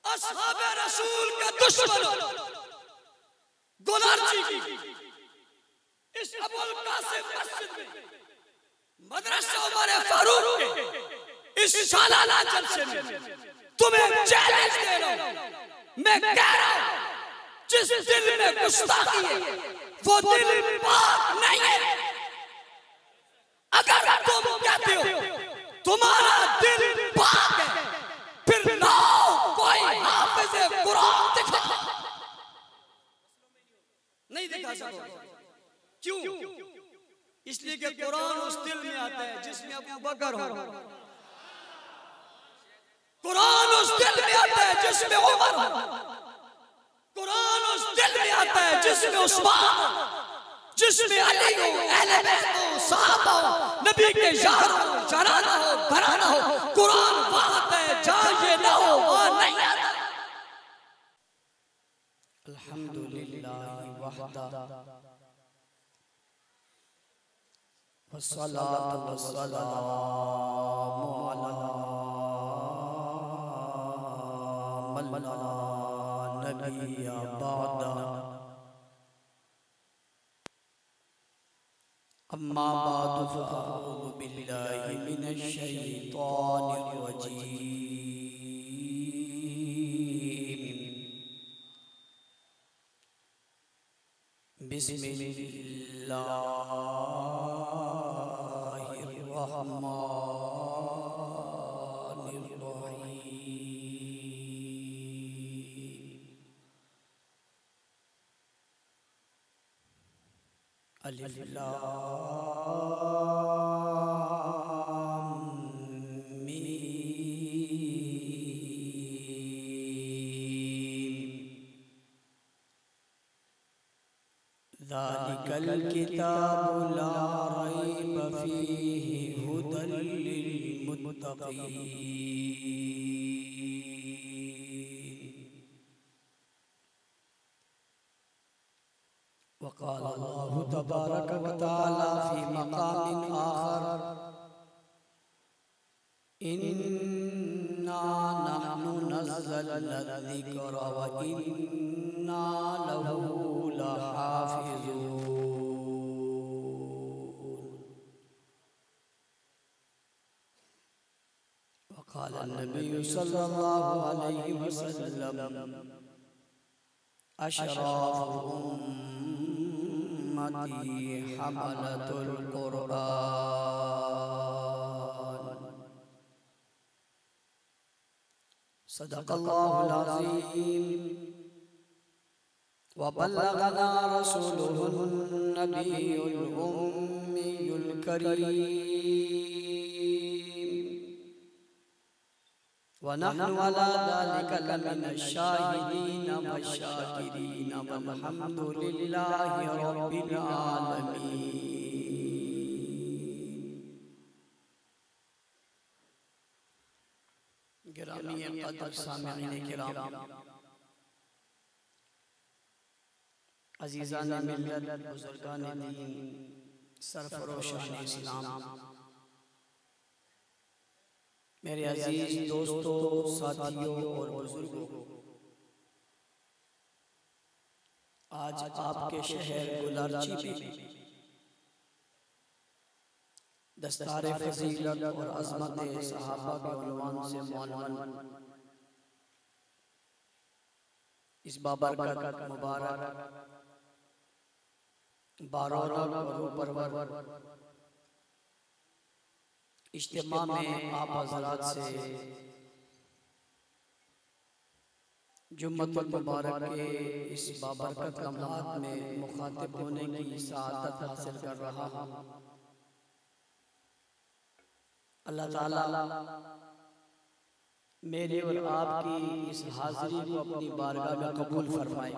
अस्हाबे रसूल के दुश्मनों गोलार्ची की इस अबुल कासिम मस्जिद में मदरसा उमर फारूक के इस सालाना जलसे में तुम्हें चैलेंज दे रहा हूं। मैं कह रहा हूं जिस दिल में गुस्ताखी है वो दिल पाक नहीं है। अगर तुम कहते हो तुम्हारा दिल पाक है फिर लाओ कोई हाफिज कुरान दिखा। नहीं दिखा सकोगे। क्यों? इसलिए कि कुरान उस दिल में आता है जिसमें अबू बकर हो। कुरान उस दिल में आता है जिसमें उमर हो। कुरान उस दिल में आता है जिसमें उस्मान हो, जिसमें अली हो, अहले बैत हो, सहाबा हो, नबी के यार हो, जनाना हो, घराना हो। कुरान वहां आता है जहां ये ना हो वहां नहीं आता। अल्हम्दुलिल्लाह वहदा वस्सलातु वस्सलामु अला मन ला नबिय्य बअदा। अम्मा बादु फ़अऊज़ु बिल्लाहि मिनश शैतानिर रजीम। बिस्मिल्लाहिर रहमानिर रहीम। अलिफ लाम मीम। ज़ालिकल किताबु ला रैब फ़ीहि हुदल लिल मुत्तक़ीन। वक़ाल अल्लाहु तबारक व तआला फ़ी मक़ामिन आख़र इन्ना नहनु नज़्ज़लना ज़िक्र व इन्ना लहू लहाफ़िज़ून। वक़ाल नबी सल्लल्लाहु अलैहि वसल्लम अशराफ़ु उम्मती हमलतुल क़ुरआन। सदक़ल्लाहुल अज़ीम व बल्लगना रसूलुहुन नबियुल उम्मियुल करीम व नहनु अला ज़ालिका लमिनश शाहिदीन वश्शाकिरीन वल्हम्दुलिल्लाहि रब्बिल आलमीन। गिरामी क़द्र सामिईन किराम, अज़ीज़ान मिल्लत, बुज़ुर्गान दीन, सरफ़रोशान इस्लाम, मेरे अजीज दोस्तों, साथियों और बुजुर्गों, आज आपके शहर गोलार्ची में दस्तारे फजीलत और अज़मत सहाबा के उन्वान से मौलूम इस बाबरकत मुबारक बारौरक़ और परवर इज्तिमा में आप हज़रात से जुम्मतुल मुबारक के इस बाबरकत लम्हात में मुखातिब होने की सआदत हासिल कर रहा हूँ। अल्लाह ताला मेरे और आपकी इस हाज़िरी को अपनी बारगाह में कबूल फरमाए।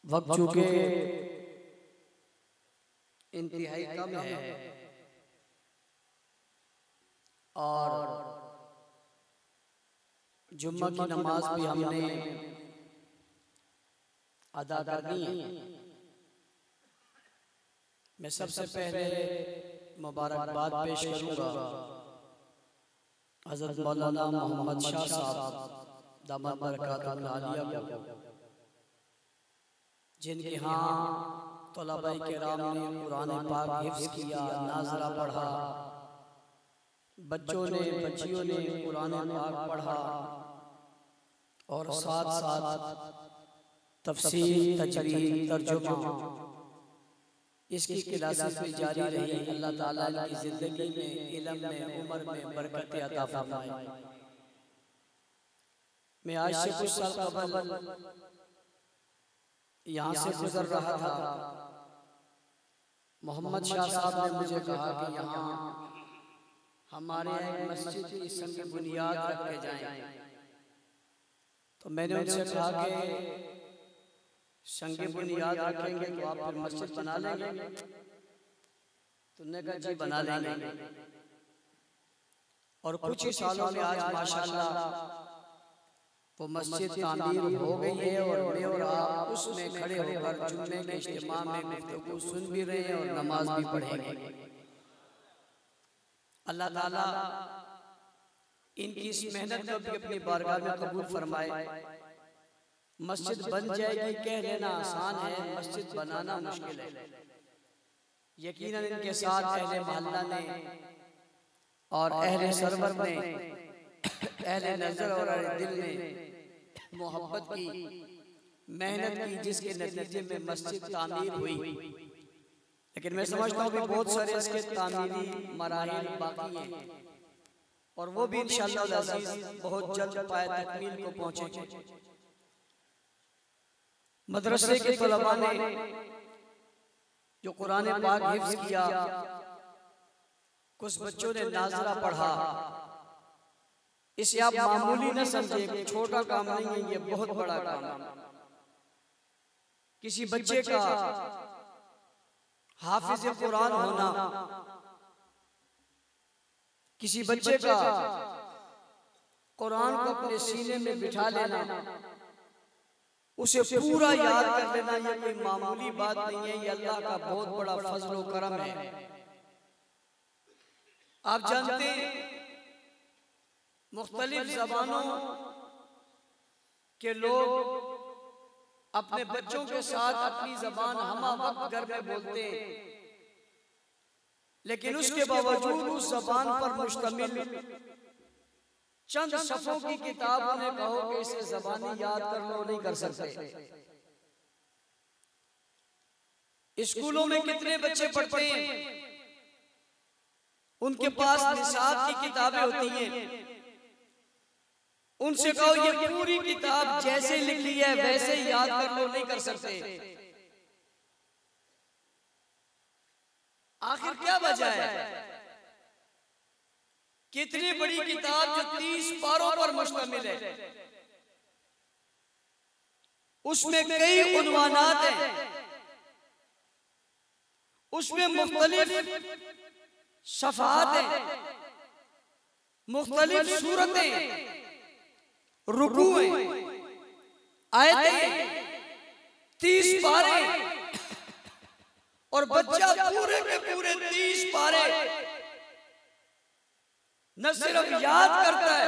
वक्त चूँकि इंतहाई कम है और जुम्मा की नमाज भी हमने अदा करनी है। मैं सबसे पहले मुबारकबाद पेश करूंगा हज़रत मौलाना मोहम्मद शाह साहब दामद बरकातुहुल आलिया को, जिनके यहाँ तलबाए किराम ने कुरान पाक हिफ्ज़ किया, नाज़रा पढ़ा, बच्चों ने बच्चियों ने कुरान पाक पढ़ा और साथ साथ तफसीर, तजवीद, तर्जुमा इसकी क्लासेस भी जारी रही। अल्लाह ताला की ज़िंदगी में, इल्म में, उम्र में बरकत अता फरमाए। मैं आज से कुछ साल कबल यहाँ से गुजर रहा था। मोहम्मद शाह साहब ने मुझे कहा कि यहाँ हमारे एक मस्जिद की संग बुनियाद रख के जाएं। तो मैंने उनसे कहा कि संग बुनियाद रखेंगे तो आप फिर मस्जिद बना लेंगे? तुमने कहा जी बना लेंगे। और कुछ ही सालों में आज माशाल्लाह वो मस्जिद तामीर हो गई है और मैं और आप उसमें खड़े होकर जुम्मे के इज्तिमा में गुफ्तगू सुन भी रहे हैं और नमाज भी पढ़ेंगे। अल्लाह ताला इनकी इस मेहनत को भी अपनी बारगाह में कबूल फरमाए। मस्जिद बन जाएगी कह लेना आसान है, मस्जिद बनाना मुश्किल है। यकीनन इनके साथ अहले मोहल्ला ने और अहले सरवर ने, अहले नजर और अहले दिल ने मोहब्बत की, मेहनत की, जिसके नतीजे में मस्जिद तामीर हुई। लेकिन मैं समझता हूँ कि बहुत सारे इसके तामीरी मराहिल बाकी हैं और वो भी इंशाअल्लाह अज़ीज़ बहुत जल्द पाए तकमील को पहुँचेंगे। मदरसे के तलबा ने जो कुरान पाक हिफ्ज़ किया, कुछ बच्चों ने नाज़रा पढ़ा, इसे आप मामूली न समझे, छोटा काम नहीं है, ये बहुत बड़ा काम है। किसी बच्चे का हाफिज कुरान होना, किसी बच्चे का कुरान को अपने सीने में बिठा लेना, उसे पूरा याद कर लेना, ये कोई मामूली बात नहीं है, ये अल्लाह का बहुत बड़ा फजल व करम है। आप जानते हैं मुख्तलिफ ज़बानों के लोग अपने बच्चों के साथ अपनी ज़बान हमा वक्त घर में बोलते हैं, लेकिन उसके बावजूद उस ज़बान पर मुश्तमिल चंद सफ़ों की किताब उन्हें कहो कि इसे ज़बानी याद कर लो, नहीं कर सकते। स्कूलों में कितने बच्चे पढ़ते हैं, उनके पास निसाब की किताबें होती हैं, उनसे कहो ये पूरी किताब जैसे लिखी है वैसे ही याद कर लो, नहीं कर सकते। आखिर क्या वजह है? कितनी बड़ी किताब जो 30 पारों पर मुश्तमिल है, उसमें कई उन्वानात हैं, उसमें मुख्तलिफ सफ़हात हैं, मुख्तलिफ सूरतें, रुकूएं, आयतें, 30 पारे, और बच्चा पूरे के पूरे 30 पारे न सिर्फ याद करता है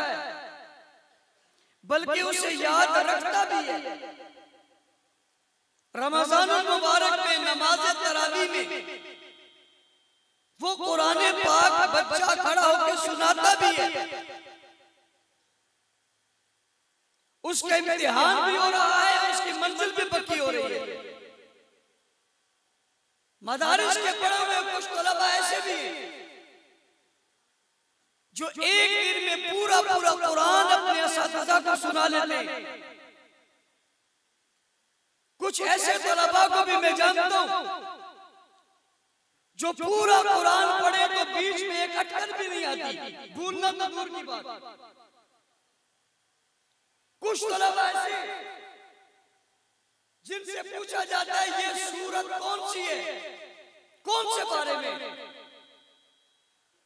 बल्कि उसे याद रखता भी है। रमजान मुबारक में नमाज तरावी में वो कुरान पाक बच्चा खड़ा होकर सुनाता भी है, उसका इम्तिहान भी हो रहा है, उसकी मंजिल भी पक्की हो रही है। मदारिस के पढ़े हुए कुछ तलबा ऐसे भी हैं जो एक दिन में पूरा पूरा कुरान अपने असातिज़ा को सुना लेते हैं। कुछ ऐसे तलबा को भी मैं जानता हूं जो पूरा कुरान पढ़े तो बीच में एक अटकन भी नहीं आती, भूलना तो दूर की बात। कुछ तलबा ऐसे जिनसे पूछा जाता है ये सूरत कौन सी है, कौन से पारे में,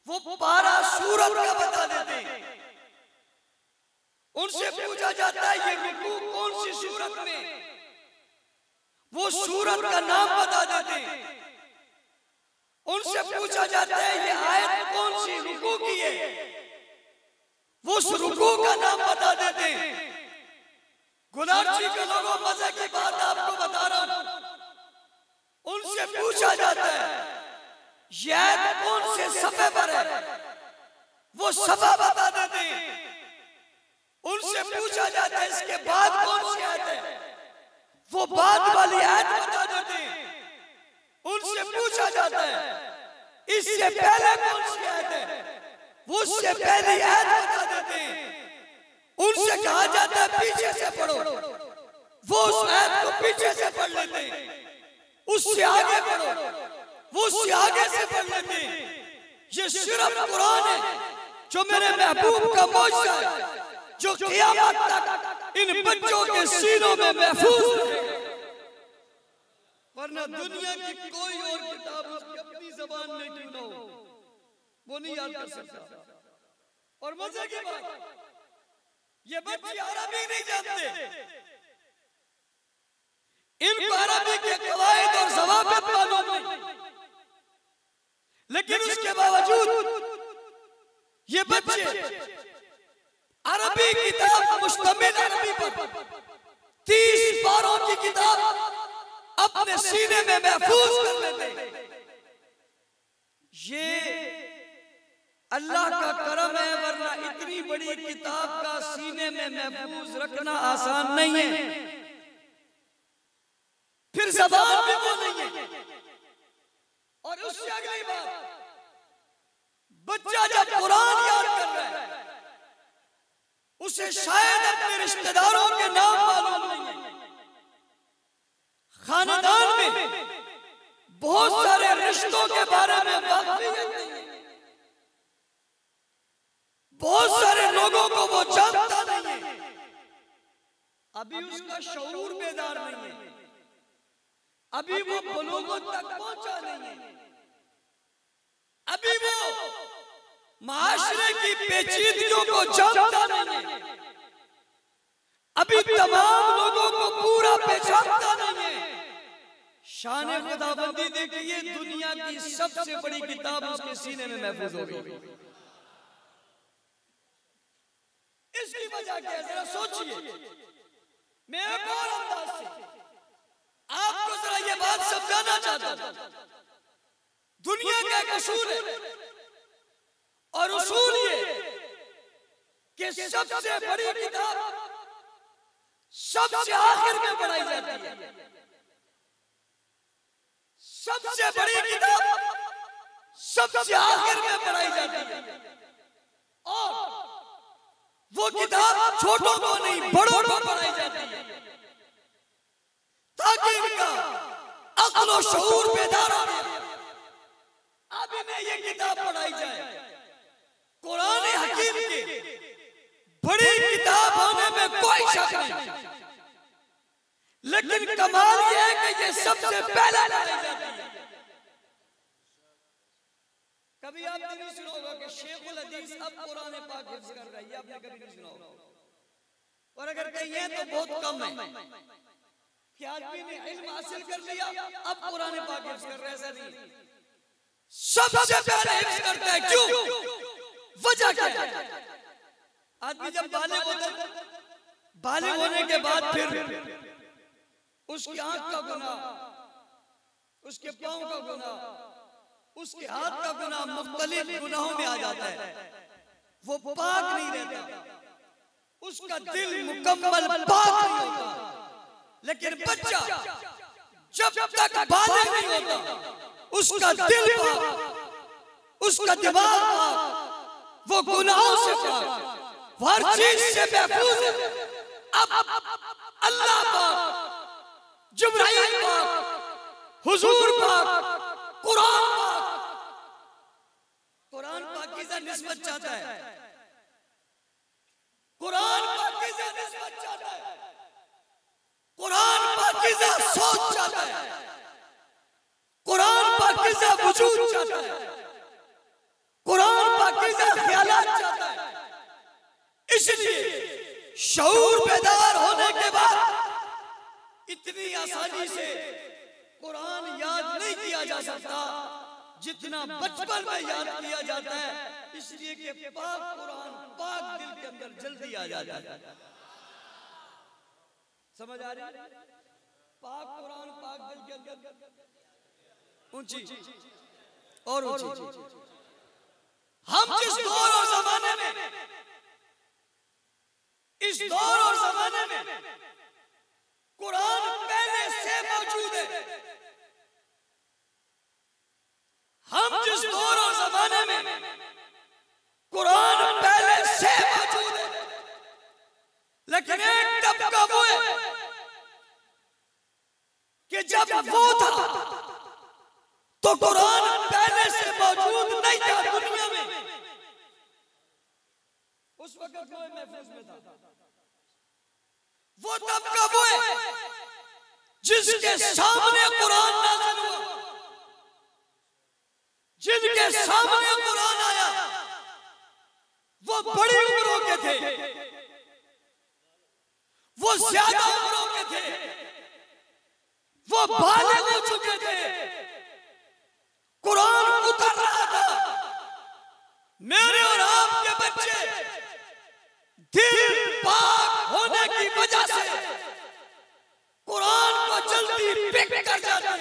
वो पारा सूरत का बता देते हैं। उनसे पूछा जाता है ये रुकू कौन सी सूरत में, वो सूरत का नाम बता देते हैं। उनसे पूछा जाता है ये आयत कौन सी रुकू की है, वो उस रुकू का नाम बता देते। गुलाटी के लोगों, मजे की बात आपको बता रहा हूं, उनसे पूछा जाता है ये आयत कौन से सफ़े पर है, वो सफ़ा बता देते हैं। उनसे पूछा जाता है इसके बाद कौन सी आयत है, वो बाद वाली आयत बता देते हैं। उनसे पूछा जाता है इससे पहले कौन सी आयत है, वो उससे पहली आयत बता देते हैं। उनसे कहा जाता है पीछे से पढ़ो, वो उस आयत को पीछे से पढ़ लेते हैं। उससे आगे पढ़ो, वो उससे आगे से पढ़ लेते हैं। ये सिर्फ कुरान है जो मेरे महबूब का मौजज़ा है, जो क़यामत तक इन बच्चों के सीनों में महफूज रहेगा। वरना दुनिया की कोई और किताब उसकी अपनी ज़बान में क्यों ना हो, वो नहीं याद कर सकता। और मजे की बात, ये बच्चे अरबी नहीं जानते, इनको अरबी के कवायद और ज़वाबित मालूम नहीं, लेकिन उसके बावजूद ये बच्चे अरबी किताब मुश्तमिल अरबी पर 30 पारों की किताब अपने सीने में महफूज कर लेते। ये अल्लाह का करम है, वरना इतनी बड़ी किताब का सीने में महफूज रखना आसान नहीं है। फिर ज़बान भी वो नहीं है। और उससे अगली बात, बच्चा जब कुरान याद कर रहा है, उसे शायद अपने रिश्तेदारों के नाम मालूम नहीं है। खानदान में बहुत सारे रिश्तों के बारे में वाक़िफ़ियत नहीं है। बहुत सारे लोगों को वो जानता नहीं है। अभी उसका शऊर बेदार नहीं है, अभी वो बुलूगत तक पहुंचा नहीं है, अभी वो माशरे की पेचीदगियों को जानता नहीं है, अभी तमाम लोगों को पूरा पहचानता नहीं है। शान खुदाबंदी देखिए, दुनिया की सबसे बड़ी किताब उसके सीने में महफूज हो गई। इसकी वजह क्या है, जरा सोचिए। मैं एक और अंदाज से आपको जरा ये बात समझाना चाहता हूं। दुनिया का एक उसूल है, और उसूल ये कि सबसे बड़ी किताब सबसे आखिर में पढ़ाई जाती है। सबसे बड़ी किताब सबसे आखिर में पढ़ाई जाती है। और वो किताब छोटों को नहीं, बड़ों को पढ़ाई जाती है, ताकि इनका अक्ल और शऊर बेदार हो जाए। अब इन्हें ये किताब पढ़ाई जाए। कुरान हकीम की बड़ी किताब होने में कोई शक नहीं, लेकिन कमाल ये है कि ये सबसे पहले पढ़ाई जाती है। कभी आपने नहीं सुना होगा कि शेखुल हदीस अब कुरान पाक हिफ्ज़ कर रहा है, ये आपने कभी नहीं सुना होगा। और अगर कहिए तो बहुत कम है कि आदमी ने इल्म हासिल कर लिया अब कुरान पाक हिफ्ज़ कर रहा है, ऐसा नहीं। सबसे पहले हिफ्ज़ करता है। क्यों? वजह क्या है? आदमी जब बालिग होता है, बालिग होने के बाद फिर उसकी आंख का गुनाह, उसके पांव का गुनाह, उसके हाथ का गुनाह मुख्तलिफ गुनाहों में आ जाता है। वो पाक नहीं रहता, उसका दिल मुकम्मल पाक नहीं होता। लेकिन बच्चा जब तक बालिग नहीं होता, उसका दिल पाक, उसका दिमाग पाक, वो गुनाहों से पाक, हर चीज से महफूज है। अब अल्लाह पाक, जिब्राइल पाक, हुजूर पाक, कुरान पाक। कुरान पाकीज़ा निस्बत चाहता है, कुरान पाकीज़ा निस्बत चाहता है, कुरान पाकीज़ा सोच चाहता है, कुरान पाकीज़ा वजूद चाहता है, कुरान पाकीज़ा ख्यालात चाहता है। इसलिए शऊर बेदार होने के बाद इतनी आसानी से कुरान याद नहीं किया जा सकता जितना बचपन में याद किया जाता है। इसलिए कि पाक कुरान पाक दिल आ जाता है। समझ आ रही है? पाक कुरान पाक दिल के अंदर ऊंची और ऊंची। हम जिस दौर और जमाने में, इस दौर और जमाने में कुरान पहले से मौजूद है। हम जिस दौर और जमाने में कुरान पहले से मौजूद है, लेकिन एक तबका वो है कि जब वो था तो कुरान पहले से मौजूद नहीं था दुनिया में। उस वक्त वो महफूज में था। वो तबका वो है जिसके सामने कुरान नाज़िल हुआ, जिनके सामने कुरान आया, वो बड़ी उम्रों के थे, वो ज्यादा उम्रों के थे, वो बालिग हो चुके थे। कुरान उतर रहा था। मेरे और आपके बच्चे दिल पाक होने की वजह से कुरान को जल्दी पिक कर जाते,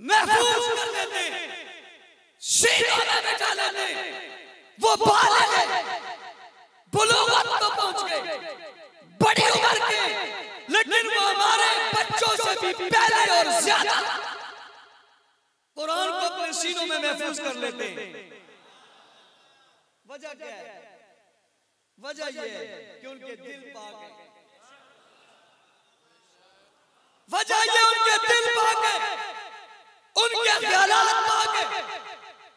महफूज कर लेते, सीनों में बैठा लेते। वो बालिग है, बुलूगत को पहुंच गए, बड़ी उम्र के, लेकिन वो हमारे बच्चों से भी पहले और ज्यादा कुरान को अपने सीनों में महफूज कर लेते हैं। वजह क्या है? वजह ये है कि उनके दिल पाक है। वजह ये उनके दिल पाक है, उनके ख्यालात पाक है,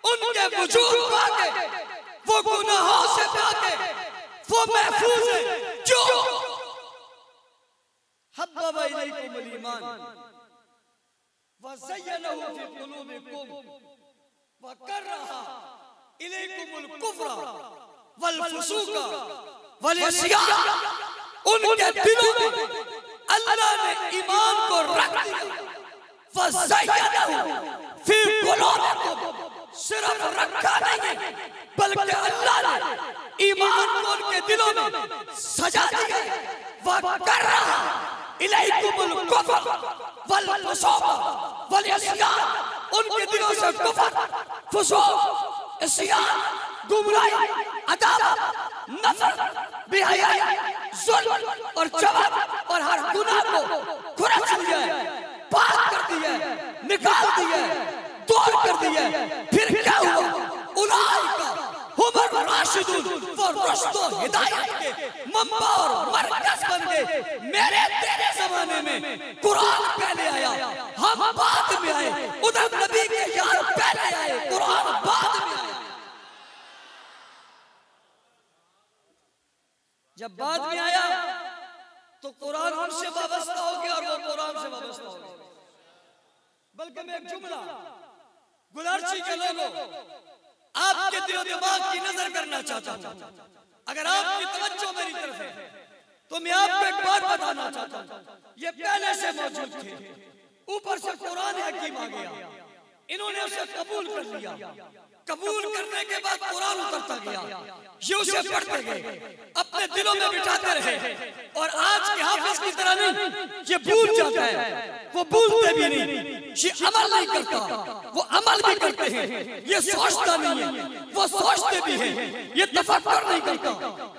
उनके वजूद पाक है, वो गुनाहों से पाक है, वो महफूज है। क्यों? हब्बबा इलैकुमुल ईमान वज़य्यनहु फी क़ुलूबिकुम वकर्रहा इलैकुमुल कुफ्र वल फुसूक वल इस्यान। उनके दिलों में अल्लाह ने ईमान को रख दिया। वज़य्यनहु फी क़ुलूबिकुम, सिर्फ रखा नहीं बल्कि अल्लाह ने ईमान को उनके दिलों में सजा दिया। वकर्रहा इलैकुमुल कुफ्र वल फुसूक वल इस्यान। उनके दिलों से कुफ्र, फुसूक, इस्यान, गुमराही, अदावत, नफरत, बेहयाई, जुल्म और जबर और हर गुनाह को खुरच दिया है, पाक कर दिया है, निकाल दिया है, दूर कर दिया है। फिर क्या हुआ? उलाइका हुमुर राशिदून, वो रुश्द व हिदायत के मंबा और मरकज बन गए। मेरे तेरे जमाने में कुरान पहले आया, हम बाद में आए। उधर नबी के यार पहले आए, कुरान बाद में आया। जब बाद में आया तो कुरान उनसे वाबस्ता हो गया और वो कुरान से वाबस्ता हो गया। बल्कि मैं एक जुमला गुलारची के लोगों, आपके दिलो दिमाग की नजर करना चाहता हूं। अगर आपकी तवज्जो मेरी तरफ है तो मैं आपको एक बात बताना चाहता हूं। ये पहले से मौजूद थे, ऊपर से कुरान हकीम आ गया, इन्होंने उसे कबूल कर लिया। कबूल करने के बाद कुरान उतरता गया, ये उसे पढ़ते गए, अपने दिलों में बिठाते रहे। और आज के हाफिज की तरह नहीं, ये भूल जाता है, वो भूलते भी नहीं, ये अमल नहीं करता, वो अमल भी करते हैं। ये सोचता नहीं है, वो सोचते भी हैं। ये तफक्कुर नहीं करता,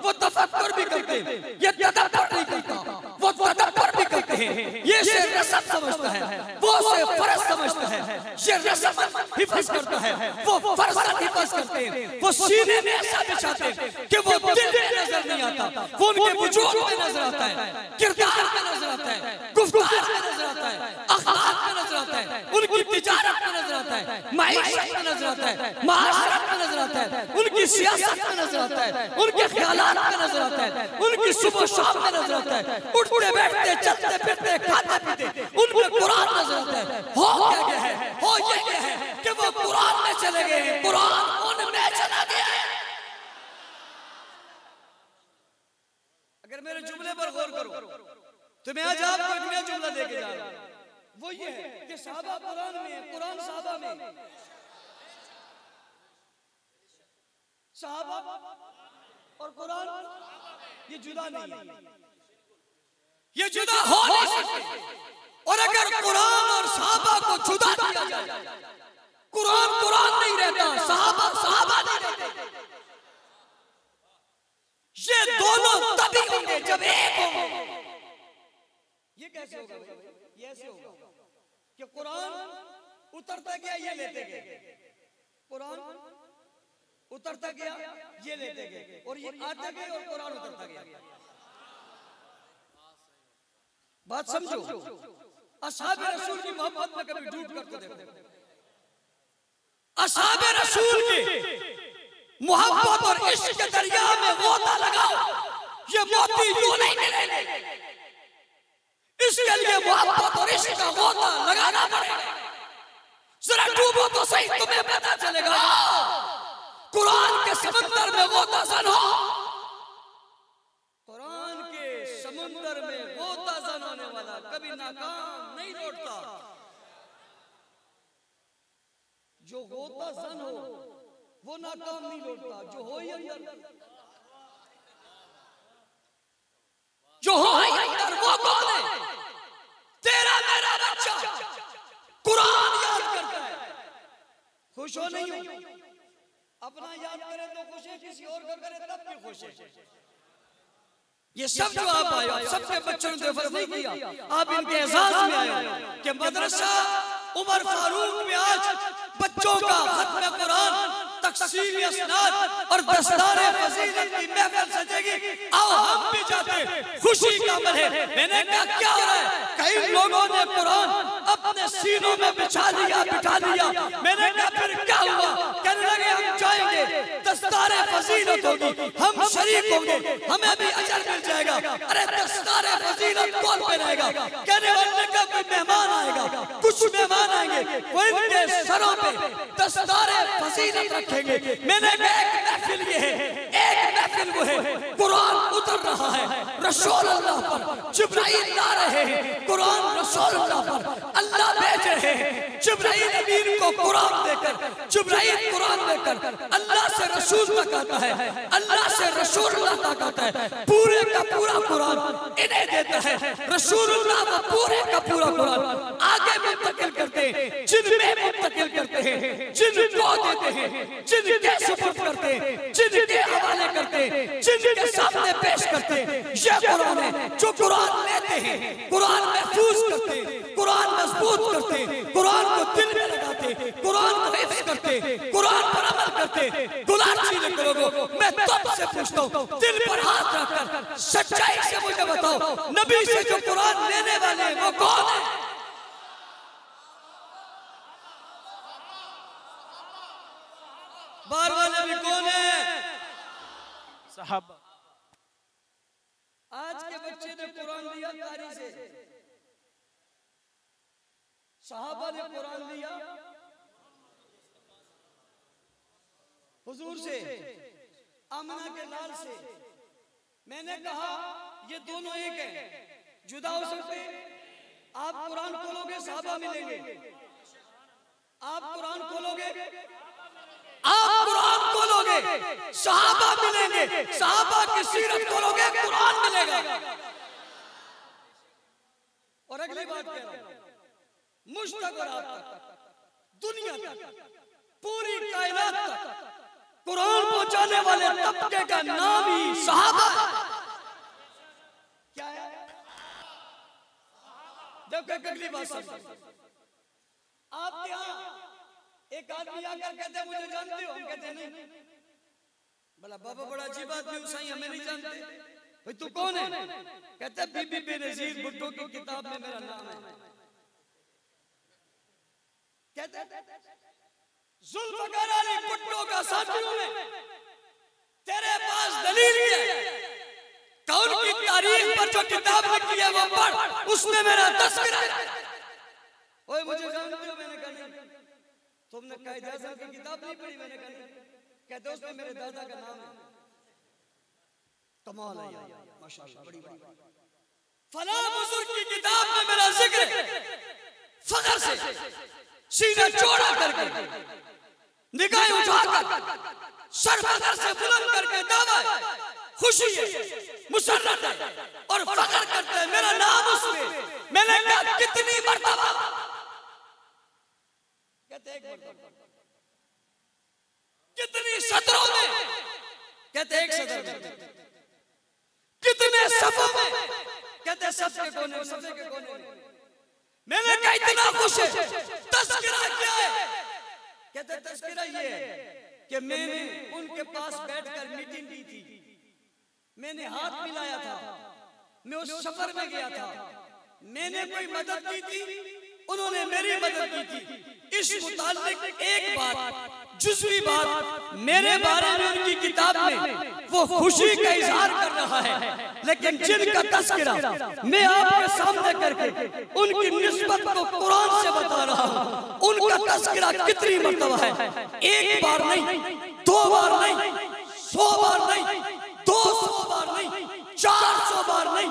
वो तफक्कुर भी करते हैं। ये तदब्बर नहीं करता, वो तदब्बर भी करते हैं। ये से रस्म समझता है, वो से फर्ज समझता है। ये रस्म हिफ्ज करता है, वो फर्ज हिफ्ज करते हैं। वो सीने में ऐसा बिछाते हैं कि वो दिल में नजर नहीं आता, वो उनके वजूद में नजर आता है, किरदार में नजर आता है, गुफ्तार में नजर आता है, अखलाक में नजर आता है, उनकी तिजारत में नजर आता है, माइशत में नजर आता है, माशरत में नजर आता है, उनकी सियासत में नजर आता है, उनके ख्यालात में नजर आता है, उनकी सुबह शाम में नजर आता है, उठते बैठते चलते फिरते खाते पीते उनमें कुरान नजर आता है। हो क्या गया है? हो ये क्या है कि वो कुरान में चले गए हैं, कुरान उनमें चला गया है। अगर मेरे जुमले पर गौर करो तो मैं आज आपको एक नया जुमला देके जा रहा हूं। वो ये है कि सहाबा कुरान में है, कुरान सहाबा में। सहाबा और कुरान ये जुदा नहीं है, ये जुदा हो नहीं सकते। और अगर कुरान और सहाबा को जुदा किया जाए, कुरान कुरान नहीं रहता, सहाबा सहाबा नहीं रहते। ये दोनों तभी होंगे जब एक होंगे। ये कैसे होगा भाई? ये ऐसे होगा कि कुरान उतरता गया, ये लेते गए, कुरान उतरता गया, ये लेते गए, और ये आते गए और कुरान उतरता गया। बात समझो। असहाब रसूल की मोहब्बत में कभी डूब कर तो देखो। असहाब रसूल की मोहब्बत और इश्क के दरिया में गोता लगाओ, ये मोती यूं नहीं मिलेंगे। इसके लिए मोहब्बत और इश्क का गोता लगाना पड़ेगा। जरा डूबो तो सही, तुम्हें पता चलेगा। कुरान के समंदर में गोता जन हो, कुरान के समुंदर में गोता जन होने वाला कभी नाकाम नहीं लौटता। जो गोता जन हो वो नाकाम नहीं लौटता, जो हो ही अंदर, जो हो ही अंदर वो कौन है? तेरा मेरा बच्चा कुरान याद करता है, खुश हो नहीं हो? अपना याद करे तो खुश है, किसी और का करे तब भी खुश है। ये सब जो आप आए, आप सबके बच्चों ने फर्ज नहीं किया, आप इनके एजाज में आए कि मदरसा उमर फारूक में आज बच्चों का खत्म कुरान, तकसीम असनाद और दस्तारे फजीलत की महफिल सजेगी। आओ हम भी जाते, खुशी का अमल है। मैंने कहा क्या हो रहा है? कई लोगों ने कुरान अपने सीनों में बिछा लिया, बिठा लिया। मैंने कहा फिर क्या हुआ? कहने लगे हम जाएंगे, दस्तारे फजीलत होगी, हम शरीक होंगे, हमें भी अजर मिल जाएगा। अरे दस्तारे फजीलत कौन पहनेगा? कहने वाले का कोई मेहमान आएगा, कुछ मेहमान आएंगे, वो इनके सरों पे दस्तारे फजीलत रखेंगे। मैंने कहा एक महफिल ये है, एक महफिल वो है, कुरान उतर रहा है रसूल अल्लाह पर, जिब्राइल ला रहे हैं कुरान रसूल अल्लाह पर, अल्लाह भेज रहे हैं जिब्राइल अमीन को कुरान देकर। जिब्राइल कुरान देकर अल्लाह से रसूल तक आता है, अल्लाह से रसूल अल्लाह तक आता है। पूरे का पूरा कुरान इन्हें देता है रसूलुल्लाह, वो पूरे का पूरा कुरान आगे मुंतकिल करते हैं, जिनमें मुंतकिल करते हैं, जिनको देते हैं, जिनके सुपुर्द करते हैं, जिनके हवाले करते हैं, जिनके सामने पेश करते हैं। ये कुरान है जो कुरान लेते हैं, कुरान महफूज करते हैं, कुरान मजबूत करते हैं, कुरान को दिल में लगाते हैं, कुरान को हिफ्ज़ करते हैं, कुरान पर अमल करते हैं। गुलाची लोगों, मैं तुमसे पूछता हूँ, दिल पर हाथ रखकर सच्चाई से मुझे बताओ, नबी से जो कुरान लेने वाले हैं वो कौन है? बार वाले भी कौन है? साहब। आज के बच्चे ने कुरान लिया कारी से, सहाबा ने कुरान लिया हुजूर से, आमना के लाल से। मैंने कहा ये दोनों एक हैं, जुदा हो सकते? आप कुरान खोलोगे सहाबा मिलेंगे, आप कुरान खोलोगे, आप कुरान खोलोगे सहाबा मिलेंगे, सहाबा की सीरत खोलोगे कुरान मिलेगा। और अगली बात कह रहा हूं, मुश्तक और आप तक, दुनिया तक, पूरी कायनात तक कुरान पहुंचाने वाले तबके का नाम ही सहाबा। क्या है? देखो अगली बात समझो। आपके यहाँ एक आदमी आकर कहते मुझे जानते हो? हम कहते नहीं। बोला बाबा बड़ा अजीब आदमी हो, सही हमें नहीं जानते। भाई तू कौन है? कहते बीबी बेनजीर भुट्टो की किताब में मेरा नाम है। कहते जुल्फ़िकार अली भुट्टो का साथियों में तेरे पास दलील है? कौन की तारीख पर जो किताब लिखी है वो पढ़, उसमें मेरा तस्वीर है। ओए मुझे जानते हो? मैंने कहा नहीं। तुमने कायद आज़म की किताब नहीं पढ़ी? मैंने कहा नहीं। कहते उसमें मेरे दादा का नाम है। कमाल है यार, माशाल्लाह, बड़ी बात। फलां बुजुर्ग की किताब में मेरा जिक्र है। फख्र से सीना चौड़ा करके, निगाहें उठाकर, सर फख्र से बुलंद करके दावा है, खुशी है, मुसर्रत है और फख्र करते हैं मेरा नाम उसमें। मैंने कहा कितनी मर्तबा, कहते एक मर्तबा, कितनी सदरों में, कहते एक सदर में, कितने सफों में, कहते सब के कोने, सफे के कोने में। मैंने कहा इतना खुश है, तज़किरा क्या है? कहते तज़किरा ये है कि मैंने उनके पास बैठकर मीटिंग की थी, मैंने हाथ मिलाया था, मैं उस सफर में गया था, मैंने कोई मदद की थी, उन्होंने मेरी मदद की थी। इस मुताल्लिक एक बात, जुज़वी बात मेरे बारे में उनकी किताब में वो खुशी का इजहार कर रहा है, लेकिन जिनका तज़किरा मैं आपके सामने करके उनकी निस्बत को कुरान से बता रहा हूँ, उनका तज़किरा कितनी मर्तबा है, एक बार नहीं, 2 बार नहीं, 100 बार नहीं, 200 बार नहीं, 400 बार नहीं,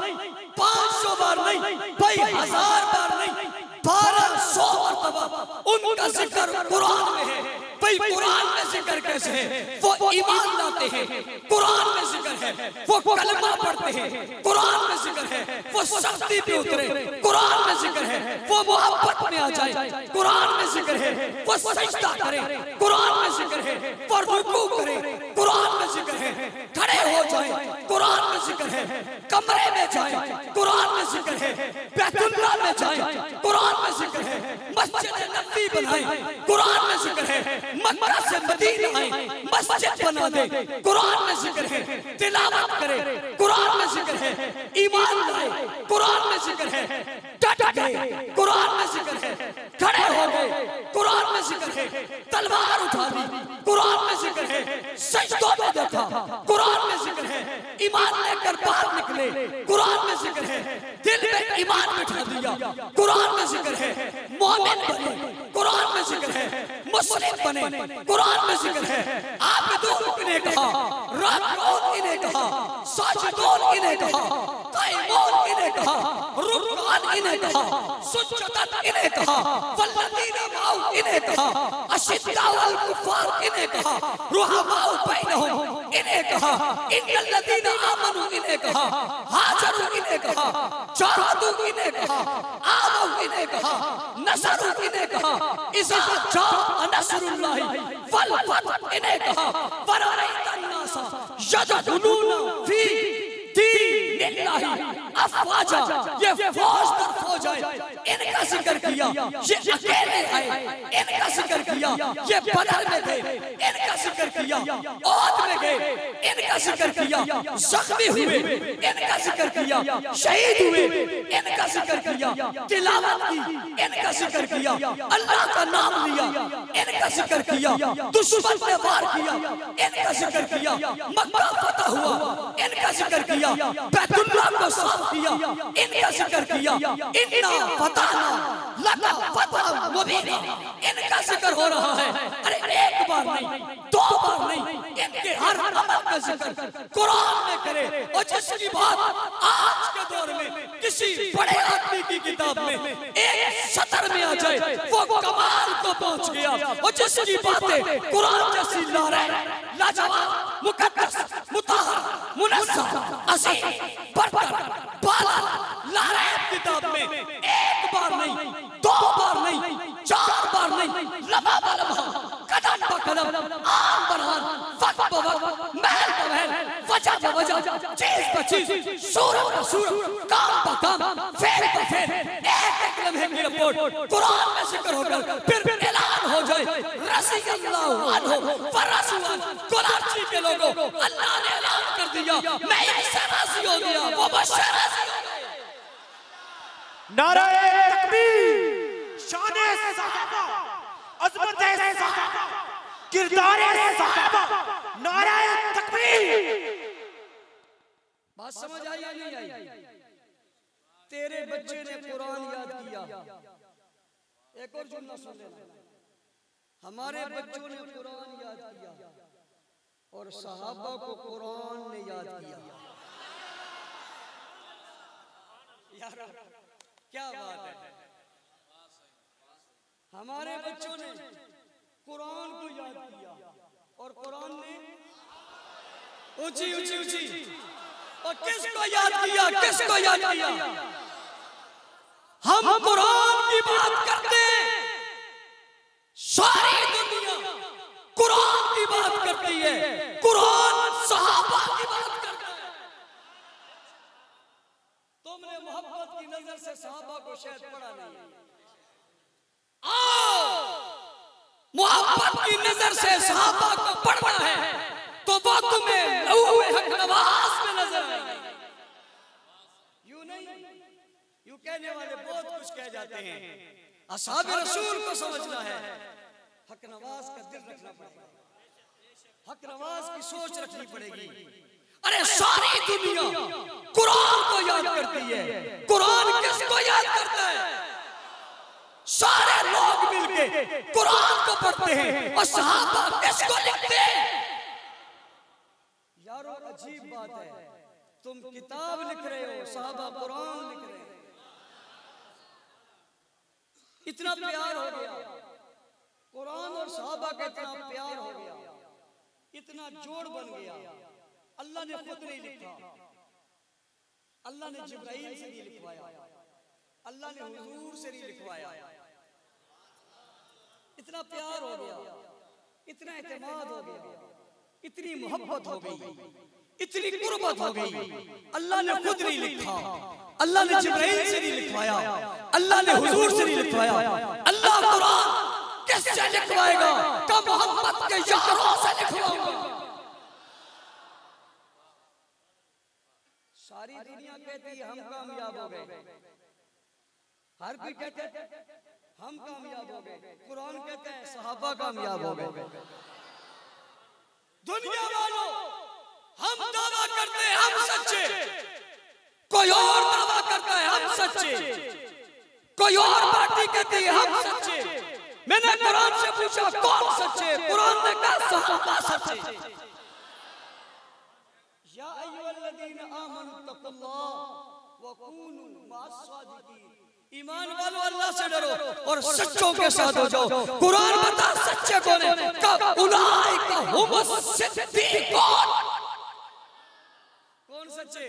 500 बार नहीं, भाई 1000 बार नहीं, 1200 मर्तबा उनका जिक्र कुरान में है। भाई कुरान में जिक्र कैसे है? वो ईमान लाते हैं, कुरान में जिक्र है, वो कलमा पढ़ते हैं, कुरान में जिक्र है, वो सख्ती पे उतरे, कुरान में जिक्र है, वो मोहब्बत में आ जाए, कुरान में जिक्र है, वो सजदा करे, कुरान में जिक्र है, वो रुकू करे, कुरान में जिक्र है, खड़े हो जाए, कुरान में जिक्र है, कमरे में जाए, कुरान में जिक्र है, बैतुल्लाह में जाए, कुरान में जिक्र है, मस्जिद नबवी बनाए, कुरान में जिक्र है, मक्का से मदीना आए, मस्जिद बना दे, कुरान में जिक्र है, तिलावत करे, कुरान में जिक्र है, ईमान लाए, कुरान में जिक्र है, डट गए, कुरान में जिक्र है, खड़े हो गए, कुरान में जिक्र है, तलवार उठा दी, कुरान में जिक्र है, सजदों में देखा, कुरान में जिक्र है, ईमान लेकर बाहर निकले, कुरान में जिक्र है, दिल में ईमान बिठा दिया, कुरान में जिक्र है, मोमिन बने, कुरान में जिक्र है, मुस्लिम बने, कुरान में जिक्र है, आबिदून इन्हें कहा, राकिऊन इन्हें कहा, साजिदून इन्हें कहा, काइमून इन्हें कहा, रुक्कान इन्हें कहा, सुज्जदन इन्हें कहा, वल्लज़ीना माऊ इन्हें कहा, अशिद्दाउ अल कुफ़ार इन्हें कहा, रुहमाउ बैनहुम इन्हें कहा, इन्नल्लज़ीना आमनू इन्हें कहा, हाजरू इन्हें कहा, जाहदू इन्हें कहा, आमऊ इन्हें कहा, नसरू इन्हें कहा, इज़ा जाअ नसरुल्लाहि वल फतह इन्हें कहा, वरअयतन नासा यदखुलूना फी दीनिल्लाहि अफ़वाजा, ये फौज दर फौज आए, इनका जिक्र किया, ये अकेले आए, इनका जिक्र किया, ये बदर में गए, इनका जिक्र किया, औद में गए, इनका जिक्र किया, जख्मी हुए, इनका जिक्र किया, शहीद हुए, इनका जिक्र किया, तिलावत की, इनका जिक्र किया, अल्लाह का नाम लिया, इनका जिक्र किया, दुश्मन ने वार किया, इनका जिक्र किया, मक्का फतह हुआ, इनका जिक्र किया, बैतुल्लाह को साफ किया, इनका जिक्र किया, इन्ना फतहना लका फतहन मुबीना, इनका जिक्र हो रहा है। अरे एक बार नहीं, 2 बार नहीं, इनके हर अमल का जिक्र कुरान में करे। और जिसकी बात आज के दौर में किसी बड़े आदमी की किताब में एक सतर में आ जाए, वो कमाल को पहुंच गया। और जिसकी बातें कुरान जैसी लाजवाब, मुकद्दस, मुताहर, मुनज़्ज़ह, अज़ीम, बरतर, बाला, लारैब किताब में एक बार नहीं, 2 बार नहीं, 4 बार नहीं, लम्हा ब लम्हा, कदम ब कदम, आन ब आन, वक्त ब वक्त, महल ब महल, वजह ब वजह, चीज ब चीज, सूरत ब सूरत, काम ब काम, फेर ब फेर, एक लम्हे की रिपोर्ट कुरान में जिक्र होकर फिर ऐलान हो जाए, रज़ियल्लाहु अन्हु व रज़ुअन। कुराची के लोगों, अल्लाह ने ऐलान कर दिया, मैं इससे राज़ी हो गया, वो बशर राज़ी हो गए। नारे तकबीर, शाने सहाबा, अज़मत सहाबा, किरदार सहाबा, नारे तकबीर। बात समझ आई या नहीं आई? तेरे बच्चे ने कुरान याद किया। एक और जुमला सुन लेना, हमारे बच्चों ने कुरान याद किया और सहाबा को कुरान ने याद किया। यार क्या बात है, हमारे बच्चों ने कुरान को याद किया और कुरान ने ऊंची ऊंची ऊंची। और किसको याद किया, किसको याद किया? हम कुरान की बात करते हैं, सारी दुनिया कुरान की बात करती है, कुरान सहाबा की बात करता है। तुमने मोहब्बत की नजर से सहाबा को शायद पढ़ा नहीं है। आओ मोहब्बत की नजर से सहाबा को पढ़ना है तो वो तुम्हें लौह हक नवाज में नजर आएगा। यूं नहीं, यूं कहने वाले बहुत कुछ कह जाते हैं। असहाबे रसूल को समझना है, हक नवाज का दिल रखना पड़ेगा, हक नवाज की सोच रखनी पड़ेगी। अरे सारी दुनिया कुरान को याद करती है, कुरान किसको याद करता है? सारे लोग मिलके कुरान को पढ़ते हैं और सहाबा किसको लिखते हैं? यारो अजीब बात है, तुम किताब लिख रहे हो, सहाबा कुरान लिख रहे हैं। इतना प्यार हो गया, कुरान और सहाबा का इतना प्यार हो गया, इतना जोड़ बन गया। अल्लाह ने खुद नहीं लिखा, अल्लाह ने जिब्राइल से नहीं लिखवाया, अल्लाह ने हुजूर से नहीं लिखवाया। इतना प्यार हो गया, इतना एतमाद हो गया, इतनी मोहब्बत हो गई, इतनी कुर्बत हो गई। अल्लाह ने खुद नहीं लिखा, अल्लाह ने जिब्राइल से नहीं लिखवाया, अल्लाह ने हुजूर से नहीं लिखवाया। अल्लाह कुरान किससे लिखवाएगा? तो मोहब्बत के यारों से लिखवाऊंगा। सारी दुनिया कहती है हम कामयाब हो गए, हर कोई कहता है हम कामयाब हो गए, कुरान कहता है सहाबा कामयाब हो गए। दुनिया वालों हम दावा करते हैं हम सच्चे, कोई और दावा करता है हम सच्चे, कोई और पार्टी कहती है हम सच्चे। मैंने कुरान से पूछा कौन सच्चे? कुरान ने कहा सहाबा सच्चे। या अय्युहल्लज़ीना आमनू तक़ुल्लाह व कूनू मअस-सादिक़ीन। ईमान वालों अल्लाह से डरो और सच्चों के साथ हो जाओ। कुरान बता सच्चे कौन है? कब उलाइका हुमुस सिद्दीक़ून। कौन सच्चे?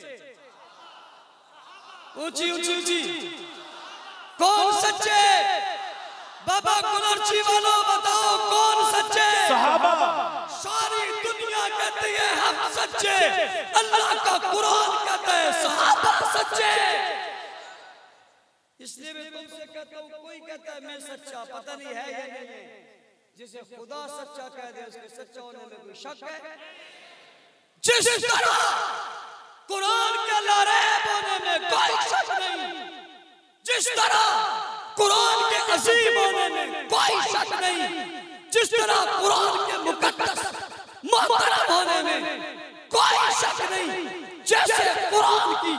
ऊंची ऊंची ऊंची। कौन सच्चे? बाबा कुलर्ची वालों बताओ कौन सच्चे? सहाबा। सारी दुनिया कहती है हम सच्चे, अल्लाह का कुरान कहता है सहाबा सच्चे। इसलिए मैं तुमसे कहता हूँ, कोई कहता है मैं सच्चा, पता नहीं है या नहीं है। जिसे खुदा सच्चा कह दे उसके सच्चा होने में कोई शक है? जिस तरह कुरान के लारैब होने में कोई शक नहीं, जिस तरह कुरान के अजीम होने में कोई शक नहीं, जिस तरह कुरान के मुकद्दस मोहतरम होने में कोई शक नहीं, जैसे कुरान की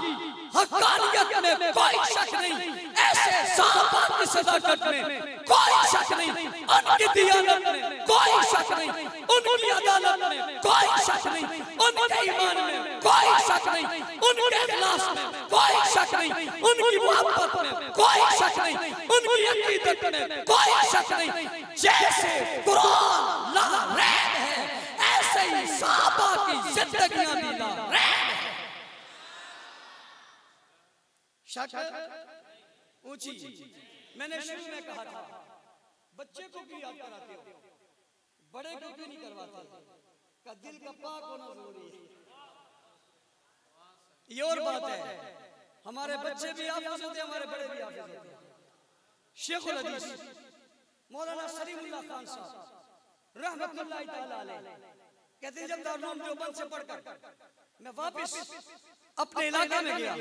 हक़ानियत में कोई शक नहीं, ऐसे सहाबा की सदाकत में कोई शक नहीं, उनकी दियानत में कोई शक नहीं, उनकी अदालत में कोई शक नहीं, उनके ईमान में कोई शक नहीं, उनके इखलास में कोई शक नहीं, उनकी मोहब्बत में कोई शक नहीं, उनकी अकीदत में कोई शक नहीं। जैसे कुरान लारैब है, ऐसे ही सहाबा की जिंदगियां भी लारैब है। शक ऊंची। मैंने शुरू में कहा था बच्चे को भी याद कराते हो, बड़े को भी नहीं करवाते, का दिल का पाक होना जरूरी है। ये और बात है, हमारे बच्चे भी हाफिज होते हैं, हमारे बड़े भी हाफिज होते हैं। शेखुल हदीस मौलाना सलीमुल्लाह खान साहब रहमतुल्लाह तआला अलैह कहते हैं, जब दारुल देवबंद से पढ़कर मैं वापस अपने इलाके में गया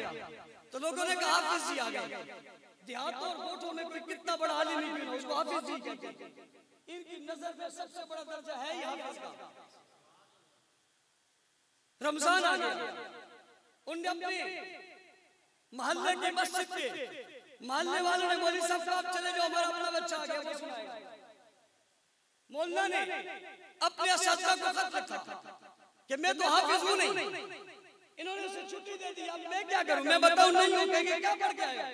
तो लोगों ने कहा हाफिज जी आ गए। देहातों और कोठों में कोई कितना बड़ा आलिम ही क्यों, उसको हाफिज जी कहते हैं। इनकी नजर में सबसे बड़ा दर्जा है ही हाफिज का। रमजान आ गया, उनने अपने मोहल्ले की मस्जिद के मोहल्ले वालों ने मौलवी साहब आप चले जाओ, हमारा अपना बच्चा आ गया वो सुनाएगा। मौलाना ने अपने असातिज़ा को खत लिखा कि मैं तो हाफिज हूं नहीं, इन्होंने उसे छुट्टी दे दी। अब मैं क्या करूं? मैं बताऊं नहीं हूं, कहेंगे क्या पढ़ के आया,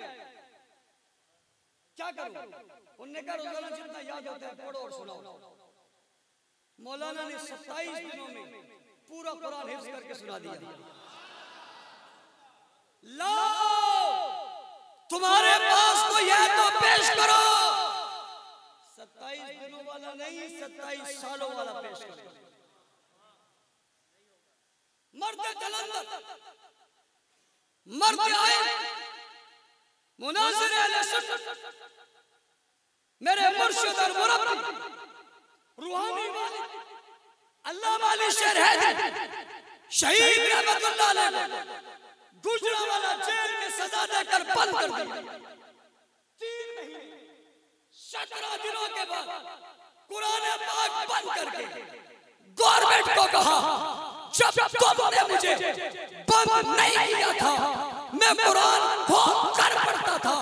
क्या करूं? उन्होंने कहा रोजाना जितना याद होता है पढ़ो और सुनाओ। मौलाना ने 27 दिनों में पूरा कुरान हिफ्ज करके सुना दिया। लो तुम्हारे पास तो यह तो पेश करो, 27 दिनों वाला नहीं 27 सालों वाला पेश करो। मर्द जलंधर, मर्द आए, मुनाज़िर अहले सुन्नत, मेरे मुर्शिद और मुरब्बी रूहानी वाले अल्लाह वाली शेर है शहीद रहमतुल्लाह अलैह गुजरांवाला जेल में सजा देकर बंद कर दिया। 3 महीने 17 दिनों के बाद कुरान पाक बंद करके गवर्नमेंट को कहा, जब तुमने मुझे बंद नहीं किया था मैं कुरान खोल कर पढ़ता था,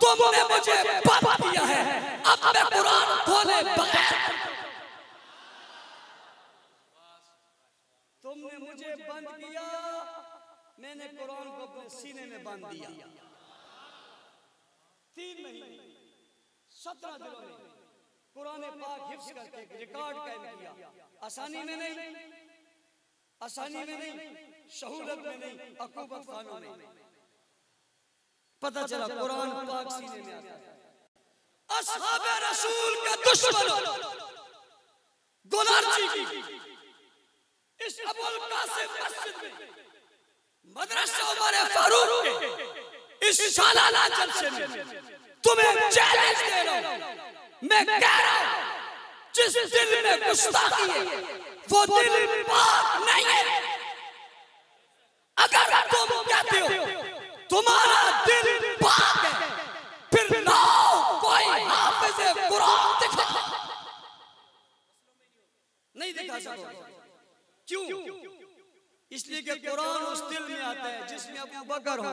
तुमने मुझे बंद किया है, अब मैं कुरान खोले बगैर, तुमने मुझे बंद किया, मैंने कुरान को अपने सीने में बांध दिया। 3 महीने 17 दिनों में कुरान पाक हिफ्ज करके रिकॉर्ड कायम किया। आसानी में नहीं, आसानी में नहीं, शहूलत में नहीं, अकूबत खानों में। पता चला कुरान पाक सीने में आता है। असहाबे रसूल के दुश्मनों गोलार्ची की इस अबुल कासिम मस्जिद में मदरसा उमर फारूक के इस सालाना जलसे में तुम्हें चैलेंज दे रहा हूं। मैं कह रहा हूं जिस दिल में गुस्ताखी है वो दिल पाक नहीं है। अगर तुम कहते हो तुम्हारा दिल पाक है, फिर लाओ कोई हाफिज़ कुरान दिखा। नहीं दिखा सकोगे। क्यों? इसलिए कि कुरान उस दिल में आता है जिसमें अबू बकर हो,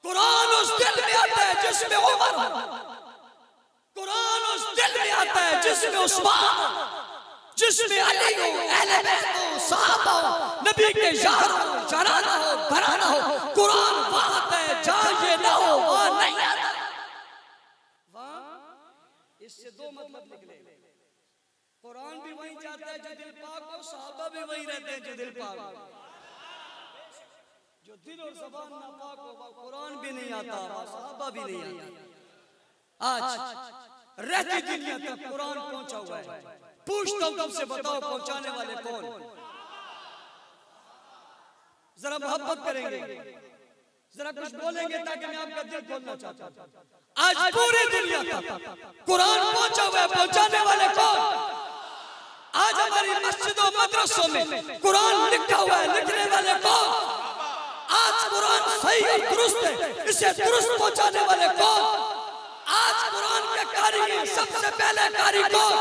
कुरान उस दिल में आता है जिसमें उमर हो, कुरान उस दिल में आता है जिसमें उस्मान हो, जिसमें अली हो, अहले बैत हो, सहाबा हो, नबी के यार हो, जनाना हो, घराना हो। कुरान वहां आता है जहां ये ना हो वहां नहीं आता। वहां इससे 2 मतलब निकले, कुरान भी वहीं जाता है जो दिल पाक हो, सहाबा भी वहीं रहते हैं जो दिल पाक हो। जो दिल और ज़बान नापाक हो वह कुरान भी नहीं आता, सहाबा भी नहीं आता। आज रहती दुनिया तक कुरान पहुंचा हुआ है। पूछता हूं तुमसे, बताओ पहुंचाने वाले कौन? जरा मोहब्बत करेंगे, जरा कुछ बोलेंगे ताकि मैं आपका दिल खोलना चाहता हूं। आज पूरी दुनिया तक कुरान पहुंचा हुआ है, पहुंचाने वाले कौन? आज हमारी मस्जिदों मदरसों में कुरान लिखा हुआ है, लिखने वाले कौन? आज कुरान सही और दुरुस्त है, इसे दुरुस्त पहुंचाने वाले कौन? आज कुरान के कारी हैं, सबसे पहले कारी कौन?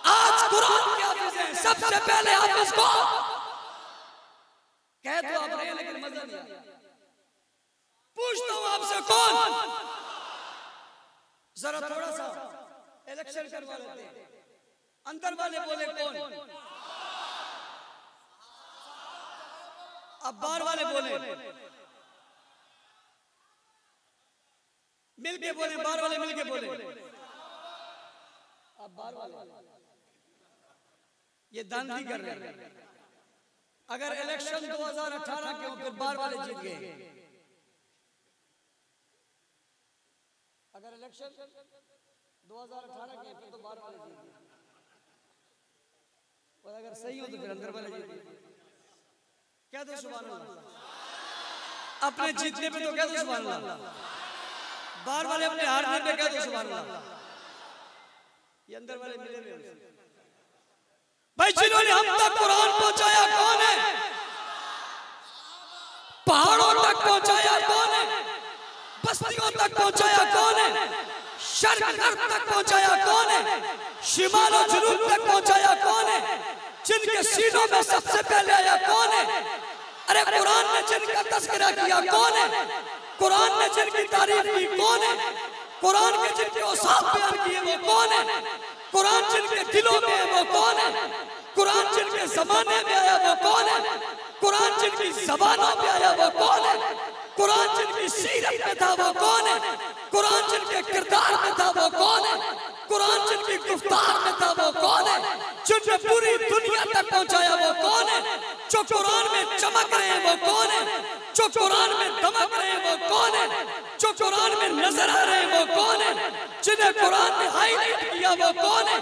आज कुरान के हाफिज हैं, सबसे पहले हाफिज कौन? कह तो आप रहे लेकिन मजा नहीं आया। पूछता हूं आपसे कौन? जरा थोड़ा सा इलेक्शन करवा लेते हैं। अंदर वाले बोले कौन? अब बाहर वाले बोले, मिलके बोले, बाहर वाले मिलके बोले। अब बाहर वाले ये दांधी कर रहे हैं। अगर इलेक्शन 2018 के हो फिर बाहर वाले जीत गए। अगर इलेक्शन 2018 के फिर तो बाहर वाले जीत गए, और अगर सही हो तो फिर अंदर वाले जीत गए। क्या दो सुभान अल्लाह। अपने जीतने पे तो क्या दो सुभान अल्लाह, बाहर वाले अपने हारने पे क्या दो सुभान अल्लाह। ये अंदर वाले मिले हुए भाई, जिन्होंने हम तक कुरान पहुंचाया कौन है? पहाड़ों तक पहुंचाया कौन है? बस्तियों तक पहुंचाया कौन है? शर्क तक पहुंचाया कौन है? शिमाल और जुनूब तक पहुंचाया कौन है? जिनके सीनों में सबसे पहले आया कौन है? अरे कुरान ने जिनका तज़किरा किया कौन है? कुरान ने जिनकी तारीफ की कौन है? कुरान के जिनके औसाफ बयान किए वो कौन है? कुरान जिनके दिलों में है वो कौन है? कुरान जिनके जमाने में आया वो कौन है? कुरान जिनकी ज़बानों में आया वो कौन है? कुरान जिनकी सीरत में था वो कौन है? कुरान जिनके किरदार में था वो कौन है? कुरान जिनकी गुफ्तार में था वो कौन है? जिनने पूरी दुनिया तक पहुंचाया वो कौन है? जो कुरान में चमक रहे हैं वो कौन है? जो कुरान में दमक रहे हैं वो कौन है? जो कुरान में नजर आ रहे हैं वो कौन है? जिन्हें कुरान ने हाईलाइट किया वो कौन है?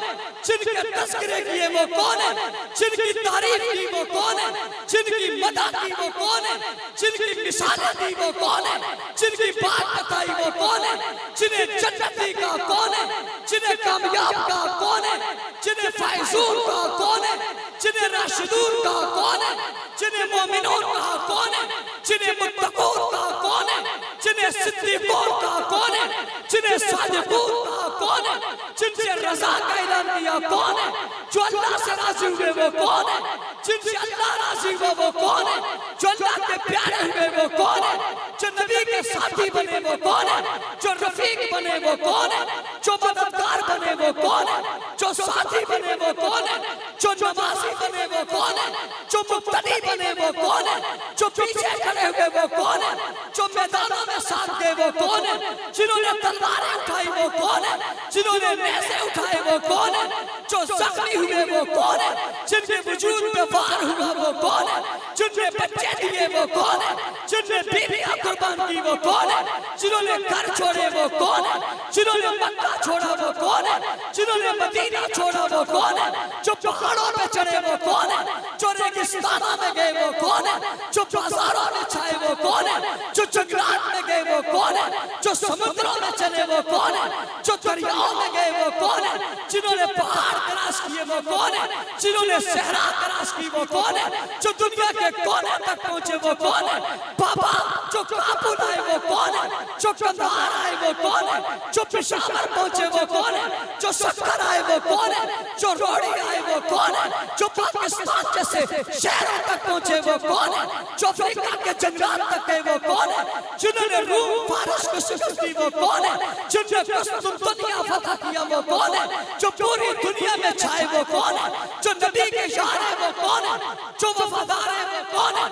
जिनके तस्करे किए वो कौन है? जिनकी तारीफ की वो कौन है? जिनकी मदद की वो कौन है? जिनकी मिसालें दी वो कौन है? जिनकी बात बताई वो कौन है? जिन्हें जन्नती का कौन है? जिन्हें कामयाब का कौन है? जिन्हें फायजून का कौन है? जिन्हें राशिदून का कौन है? जिन्हें मोमिनून का कौन है? जिन्हें मुत्तकून का कौन है? जिन्हें सिद्दीकून का कौन है? जिन्हें सादिकून का कौन है? जिनसे रज़ा का ऐलान किया कौन है? जो अल्लाह से राजी हुए वो कौन है? जिनसे अल्लाह राजी हुआ वो कौन है? जो अल्लाह के प्यारे हुए वो कौन है? जो नबी के साथी बने वो कौन है? जो रफीक बने वो कौन है? जो मददगार बने वो कौन है? जो साथी बने वो कौन है? जो नमाजी बने वो कौन है? जो मुक्तदी बने वो कौन है? जो पीछे खड़े हुए वो कौन है? जो मैदानों में साथ दे वो कौन है? जिन्होंने तलवारें उठाई वो कौन है? जिन्होंने नेज़े उठाए वो कौन है? जो जख्मी हुए वो कौन है? जिनके वजूद पे वार हुआ वो कौन है? जिनने बच्चे दिए वो कौन है? जिनने बीवियां कुर्बान की वो कौन है? जिन्होंने घर छोड़े वो कौन है? जिन्होंने मक्का छोड़ा वो कौन है? जिन्होंने मदीना छोड़ा वो कौन है? जो पहाड़ों पे चढ़े वो कौन है? जो रेगिस्तानों में गए वो कौन है? जो बाजारों में छाए वो कौन है? जो जंगलात में गए वो कौन है? जो समुद्रों में चले वो कौन है? जो दरियाओं में गए वो कौन है? जिन्होंने पहाड़ क्रॉस किए वो कौन है? जिन्होंने सहरा क्रॉस की वो कौन है? जो दुनिया के कोने तक पहुंचे वो कौन है? बाबा जो काबुल आए वो कौन है? जो कंधार आए वो कौन है? जो पेशावर पहुंचे वो कौन है? जो सक्कर आए वो कौन है? जो रोड़ी आए वो कौन है? जो पाकिस्तान जैसे शहरों तक पहुंचे वो कौन है? जो अफ्रीका के जंगलात तक गए वो कौन है? जिन्होंने रूम फारस को शिकस्त दी वो कौन है? जिन्होंने दुनिया फतह किया वो कौन है? जो पूरी दुनिया में छाए वो कौन है? जो नबी के यार है वो कौन है? जो वफादार है वो कौन है?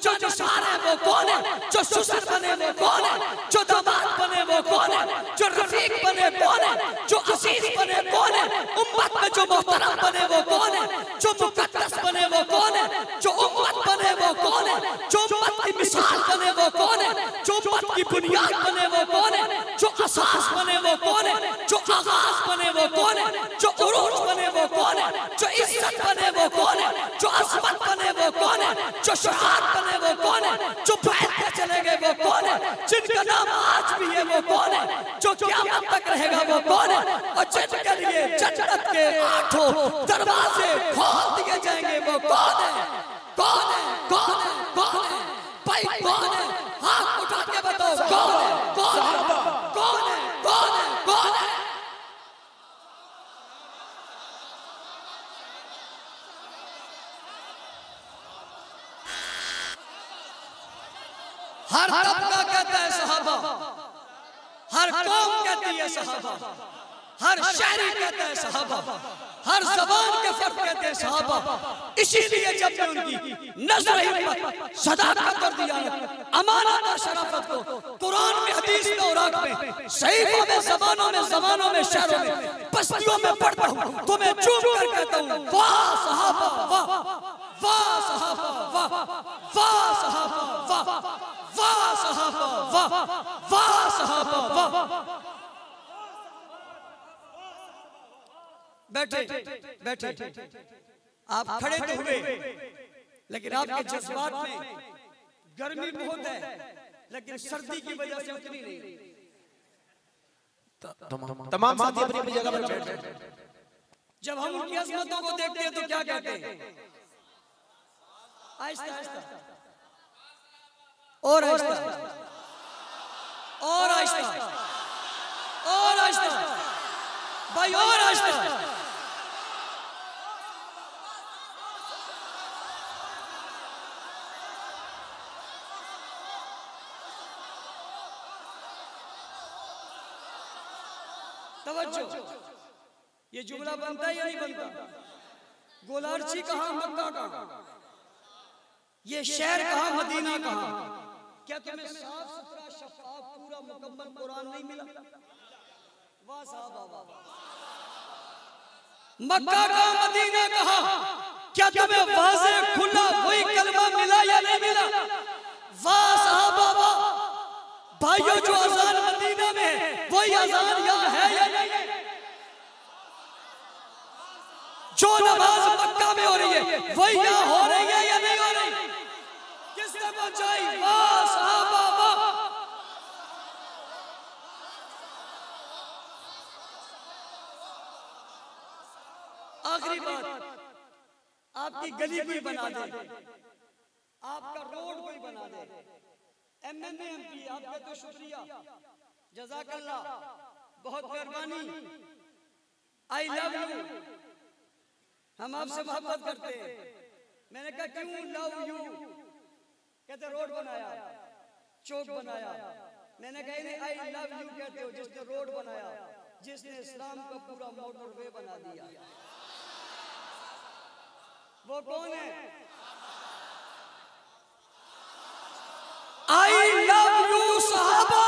जो निसार है वो कौन है? जो ससुर बने वो कौन है? जो दामाद बने वो कौन है? जो रफीक बने कौन है? जो अजीज बने कौन है? उम्मत में जो मोहतरम बने वो कौन है? जो मुकद्दस बने वो कौन है? जो उम्मत बने वो कौन है? जो उम्मत की मिसाल बने वो कौन है? जो उम्मत की बुनियाद बने वो कौन है? जो असास बने वो कौन है? जो आगाज बने वो कौन है? जो उरूज बने वो कौन है? जो इज्जत बने वो कौन है? जो अजमत बने वो कौन है? जो शहाद बने वो कौन है? जो बैठ के चले गए वो कौन है? जिनका नाम आज भी है वो कौन है? जो क़यामत तक रहेगा वो कौन है? और जिनके लिए जन्नत के 8 दरवाजे खोल दिए जाएंगे वो कौन है? कौन है? कौन है? कौन है? भाई कौन है? हाथ उठा के बताओ कौन है? कौन है? कौन है? कौन है? कौन है? हर तबका कहता है सहाबा, हर कौम कहती है सहाबा, हर शायरी कहता है सहाबा, हर जबान के फर्द कहते हैं सहाबा। इसीलिए जब ने उनकी नज़र हिम्मत, सदाकत और दियानत, अमानत और शराफत को कुरान में, हदीस में और आग में, सहीफों में, ज़बानों में, शहरों में, बस्तियों में पढ़ता हूँ तो मैं चूम कर कहता हूँ वाह सहाबा, वाह वाह सहाबा, वाह वाह सहाबा, वाह वाह सहाबा, वाह वाह सहाबा, वाह। बैठे बैठे आप खड़े तो हुए, लेकिन आपके जज्बात में गर्मी बहुत है, लेकिन सर्दी की वजह से उतनी नहीं। तमाम साथी अपनी अपनी जगह पर बैठ जाएं। जब हम उनकी अजमतों को देखते हैं तो क्या कहते हैं? आहिस्ता आहिस्ता और आहिस्ता और आहिस्ता और आहिस्ता भाई और आहिस्ता। तवज्जो, ये जुमला बनता है या नहीं बनता? गोलार्ची कहाँ, मक्का कहाँ, ये शहर कहाँ, मदीना कहाँ? क्या तुम्हें साफ सुथरा शफाफ पूरा मुकम्मल कुरान नहीं मिला? वाह साहब वाह। मक्का का मदीना कहा, क्या तुम्हें वाज़े खुला वही कलमा मिला या नहीं मिला? वाह साहब वाह। भाइयों जो अज़ान मदीना में है वही अज़ान यहाँ है या नहीं? जो नमाज मक्का में हो रही है वही यहाँ हो रही है या नहीं हो रही? किसने पहुंचाई? वाह साहब वाह। आखिरी बात, आपकी गली कोई बना दे, आपका रोड कोई बना दे, एमएनए एमपी आपका तो शुक्रिया, जज़ाकल्लाह, बहुत मेहरबानी, आई लव यू, हम आपसे मोहब्बत करते हैं। मैंने कहा क्यों लव यू? कहते रोड बनाया, चौक बनाया। मैंने कहा नहीं, आई लव यू कहते हो जिसने रोड बनाया, जिसने इस्लाम का पूरा मोटरवे बना दिया। वो कौन है? आई लव यू साहबा।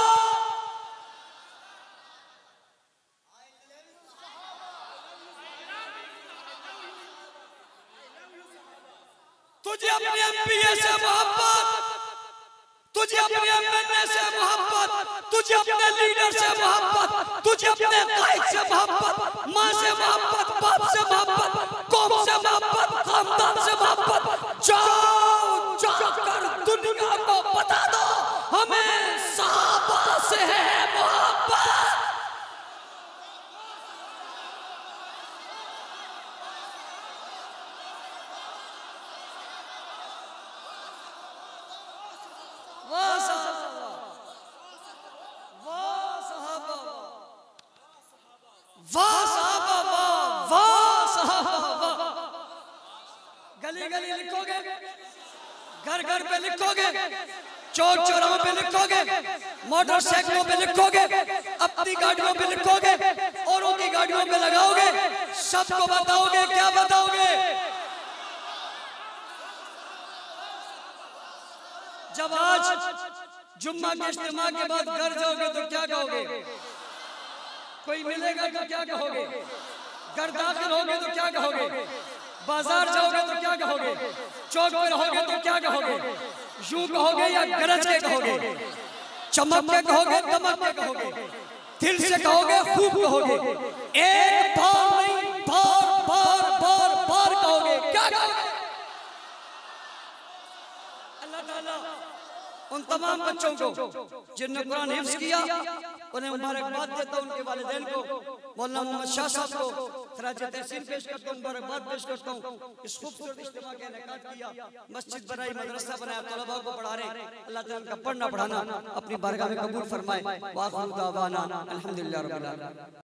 तुझे अपने एमपीए से मोहब्बत, तुझे अपने एमएनए से मोहब्बत, तुझे अपने लीडर से मोहब्बत, तुझे अपने कायद से मोहब्बत, माँ से मोहब्बत, बाप से मोहब्बत, कौम से मोहब्बत, खानदान से मोहब्बत। जाओ जाकर दुनिया को बता दो हमें सहाबा से है मोहब्बत। गली गली लिखोगे, घर घर पे लिखोगे, चौक चौराहों पे लिखोगे, मोटरसाइकिलों पे लिखोगे, अपनी गाड़ियों पे लिखोगे, औरों की गाड़ियों पे लगाओगे, सबको बताओगे। क्या बताओगे? जब आज जुम्मा के इज्तिमा के बाद घर जाओगे तो क्या कहोगे? कोई मिलेगा तो क्या कहोगे? घर दाखिल होगे तो क्या कहोगे? बाजार जाओगे तो क्या कहोगे? चौक पे रहोगे तो क्या कहोगे? यूं कहोगे या गरज के कहोगे? चमक के कहोगे, दमक के कहोगे, दिल से कहोगे, खूब कहोगे? एक बार नहीं, बार बार बार बार कहोगे। क्या कहोगे? अल्लाह ताला उन तमाम बच्चों को जिन्होंने कुरान हिफ्ज़ किया उन्हें मुबारकबाद देता हूं, उनके वालिदैन को, मौलाना मोहम्मद शाह साहब को खराज तहसीन पेश करता हूं, मुबारकबाद पेश करता हूं। इस खूबसूरत इज्तिमा का इनेकाद किया, मस्जिद बनाई, मदरसा बनाया, तलबा को पढ़ा रहे हैं। अल्लाह ताला उनका पढ़ना पढ़ाना अपनी बारगाह में कबूल फरमाए। व आखिरु दावाना अल्हम्दुलिल्लाह रब्बिल आलमीन।